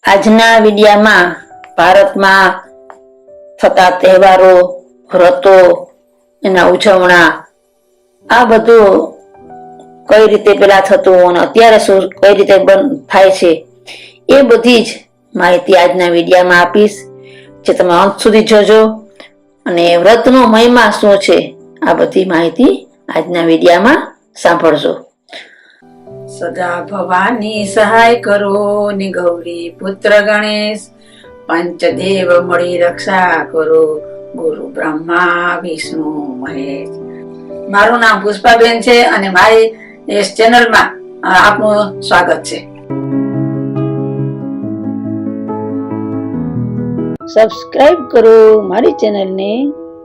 આજના વિડિયામાં ભારતમાં થતા તહેવારો, વ્રતો, એના ઉજવણા, આ બધું કઈ રીતે પેલા થતું અને અત્યારે શું કઈ રીતે થાય છે, એ બધી જ માહિતી આજના વિડિયામાં આપીશ, જે તમે અંત સુધી જોજો. અને વ્રતનો મહિમા શું છે, આ બધી માહિતી આજના વિડિયામાં સાંભળજો. સદા ભવાની સહાય કરો ને ગૌરી પુત્ર ગણેશ, પંચદેવ મળી રક્ષા કરો, ગુરુ બ્રહ્મા વિષ્ણુ મહેશ. મારું નામ પુષ્પાબેન છે અને મારી એ ચેનલમાં આપનું સ્વાગત છે. સબસ્ક્રાઇબ કરો મારી ચેનલને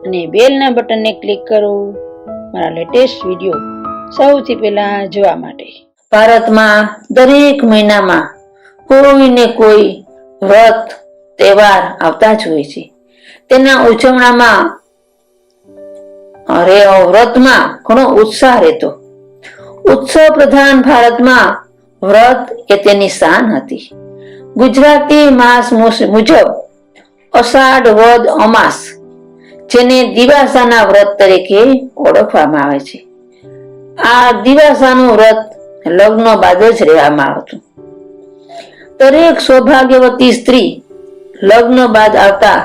અને બેલના બટનને ક્લિક કરો મારા લેટેસ્ટ વિડિયો સૌથી પહેલા જોવા માટે. ભારતમાં દરેક મહિનામાં કોઈ ને કોઈ વ્રત તહેવાર આવતા જ હોય છે. તેના ઉજવણામાં વ્રતમાં ઘણો ઉત્સાહ રહેતો. ઉત્સવ પ્રધાન ભારતમાં વ્રત એ તેની શાન હતી. ગુજરાતી માસ મુજબ અષાઢ વદ અમાસ, જેને દિવાસાના વ્રત તરીકે ઓળખવામાં આવે છે. આ દિવાસાનું વ્રત લગ્ન બાદ જ રહેવામાં આવતું. દરેક સૌભાગ્યવતી સ્ત્રી લગ્ન બાદ આવતા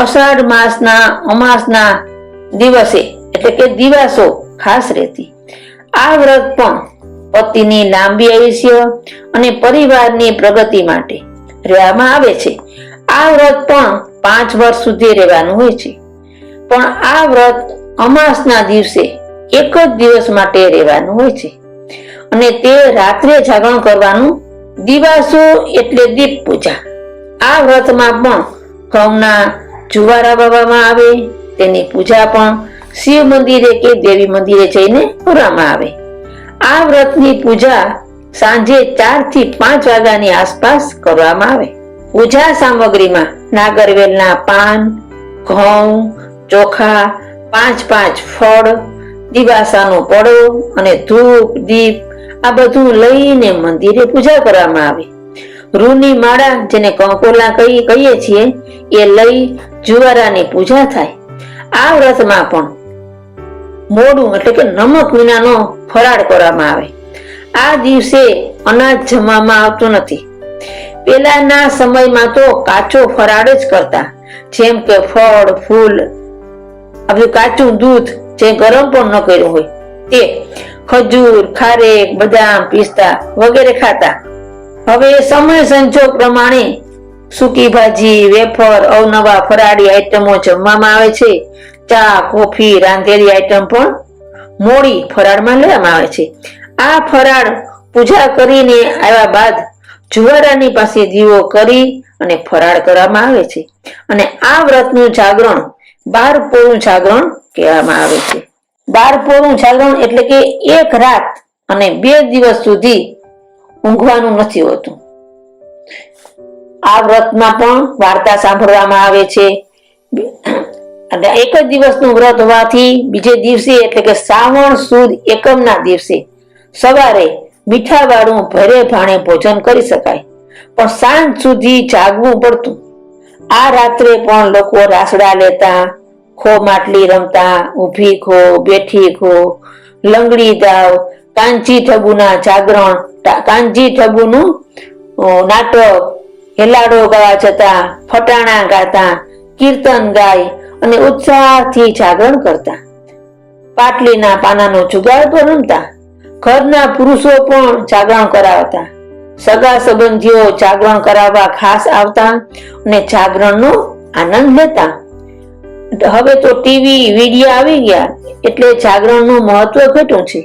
અષાઢ માસના અમાસના દિવસે એટલે કે દિવાસો ખાસ રહેતી. આ વ્રત પણ પતિની લાંબી આયુષ્ય અને પરિવારની પ્રગતિ માટે રહેવામાં આવે છે. આ વ્રત પણ 5 વર્ષ સુધી રહેવાનું હોય છે. પણ આ વ્રત અમાસના દિવસે એક જ દિવસ માટે રહેવાનું હોય છે અને તે રાત્રે જાગરણ કરવાનું. દિવાસો એટલે દીપ પૂજા. આ વ્રતમાં પણ ઘઉંના જુવારા વાવવામાં આવે. તેની પૂજા પણ શિવ મંદિરે કે દેવી મંદિરે જઈને કરવામાં આવે. આ વ્રતની પૂજા સાંજે 4 થી 5 વાગ્યાની આસપાસ કરવામાં આવે. પૂજા સામગ્રીમાં નાગરવેલના પાન, ઘઉં, ચોખા, 5 ફળ, દિવાસાનો પડો અને ધૂપ દીપ આ બધું લઈને મંદિરે પૂજા કરવામાં આવે. રૂની માળા, જેને કંકોલા કહીએ છીએ, એ લઈ જુવારાની પૂજા થાય. આ વ્રતમાં પણ મોડું એટલે કે નમક વિનાનો ફરાળ કરવામાં આવે. આ દિવસે અનાજ જમવામાં આવતું નથી. પેલાના સમયમાં તો કાચો ફરાળ જ કરતા, જેમ કે ફળ, ફૂલ, આ કાચું દૂધ જે ગરમ પણ ન કર્યું હોય તે, ખજૂર, ખારેક, બદામ, પિસ્તા વગેરે ખાતા. હવે સમય સંજોગ પ્રમાણે સૂકી ભાજી, વેફર, અવનવા ફરાળી આઈટમો જમવામાં આવે છે. ચા, કોફી, રાંધેલી આઈટમ પણ મોડી ફરાળમાં લેવામાં આવે છે. આ ફરાળ પૂજા કરીને આવ્યા બાદ જુવારાની પાસે દીવો કરી અને ફરાળ કરવામાં આવે છે. અને આ વ્રતનું જાગરણ 12 પોળું જાગરણ કહેવામાં આવે છે. 12 પોળું જાગરણ એટલે કે 1 રાત અને 2 દિવસ સુધી ઊંઘવાનું નથી હોતું. આ વ્રતમાં પણ વાર્તા સાંભળવામાં આવે છે. અને એક જ દિવસનું વ્રત હોવાથી બીજે દિવસે એટલે કે શ્રાવણ સુદ એકમના દિવસે સવારે મીઠા વાળું ભરે ભાણે ભોજન કરી શકાય, પણ સાંજ સુધી જાગવું પડતું. આ રાત્રે પણ લોકો રાસડા લેતા, ખો માટલી રમતા, ઊભી ખો, બેઠી ખો, લંગડી દાવ, કાંચી ઠબુના જાગરણ, કાંચી ઠબુનું નાટક, હેલાડો ગાવા જતા, ફટાણા ગાતા, કીર્તન ગાય અને ઉત્સાહથી જાગરણ કરતા. પાટલીના પાનાનો જુગાર પણ રમતા. ઘરના પુરુષો પણ જાગરણ કરાવતા. સગા સંબંધીઓ જાગરણ કરાવવા ખાસ આવતા અને જાગરણનો આનંદ લેતા. હવે તો ટીવી, વિડિયા આવી ગયા એટલે જાગરણનું મહત્વ ઘટ્યું છે.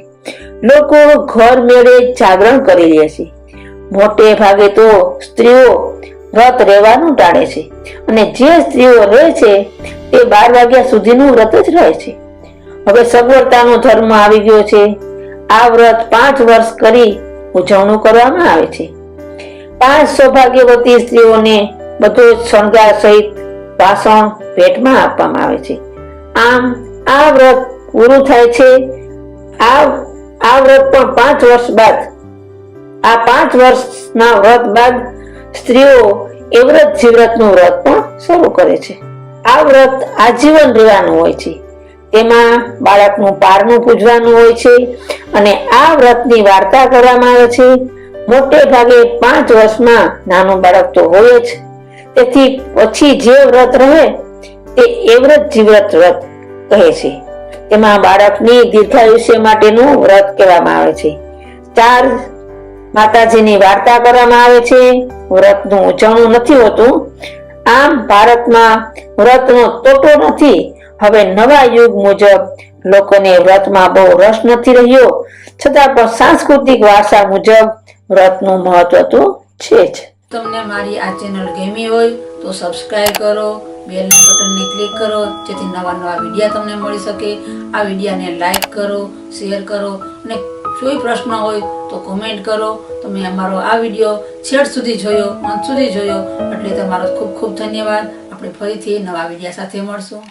લોકો ઘર મેળે જાગરણ કરી લે છે. મોટે ભાગે તો સ્ત્રીઓ વ્રત રહેવાનું ટાળે છે અને જે સ્ત્રીઓ રહે છે તે 12 વાગ્યા સુધીનું વ્રત જ રહે છે. હવે સગવડતાનો ધર્મ આવી ગયો છે. આ વ્રત 5 વર્ષ કરી ઉજવણું કરવામાં આવે છે. 5 સૌભાગ્યવતી સ્ત્રીઓને બધો શણગાર સહિત વાસણ ભેટમાં આપવામાં આવે છે. આમ આ વ્રત પૂરું થાય છે. આ વ્રત પણ 5 વર્ષ બાદ, આ 5 વર્ષના વ્રત બાદ સ્ત્રીઓ એ વ્રત જીવ્રતનું વ્રત પણ શરૂ કરે છે. આ વ્રત આજીવન રહેવાનું હોય છે. તેમાં બાળકનું પારણું પૂજવાનું હોય છે અને આ વ્રતની વાર્તા કરવામાં આવે છે. મોટે ભાગે 5 વર્ષમાં નાનું બાળક તો હોય જ, તેથી પછી જે વ્રત રહે તે એ વ્રત જીવ્રત વ્રત કહે છે. તેમાં બાળકની દીર્ઘાયુષ્ય માટેનું વ્રત કહેવામાં આવે છે. 4 માતાજીની વાર્તા કરવામાં આવે છે. વ્રતનું ઉજવણું નથી હોતું. આમ ભારતમાં વ્રતનો તોટો નથી. હવે નવા યુગ મુજબ લોકોને વ્રતમાં બહુ રસ નથી રહ્યો, છતાં પણ સાંસ્કૃતિક વારસા મુજબ વ્રતનું મહત્વ તો છે જ. તમને મારી આ ચેનલ ગમી હોય તો સબસ્ક્રાઇબ કરો, બેલના બટનને ક્લિક કરો, જેથી નવા વિડીયા તમને મળી શકે. આ વિડીયાને લાઈક કરો, શેર કરો અને કોઈ પ્રશ્ન હોય તો કોમેન્ટ કરો. તમે અમારો આ વિડીયો છેડ સુધી જોયો, અંત સુધી જોયો એટલે તમારો ખૂબ ખૂબ ધન્યવાદ. આપણે ફરીથી નવા વિડીયા સાથે મળશું.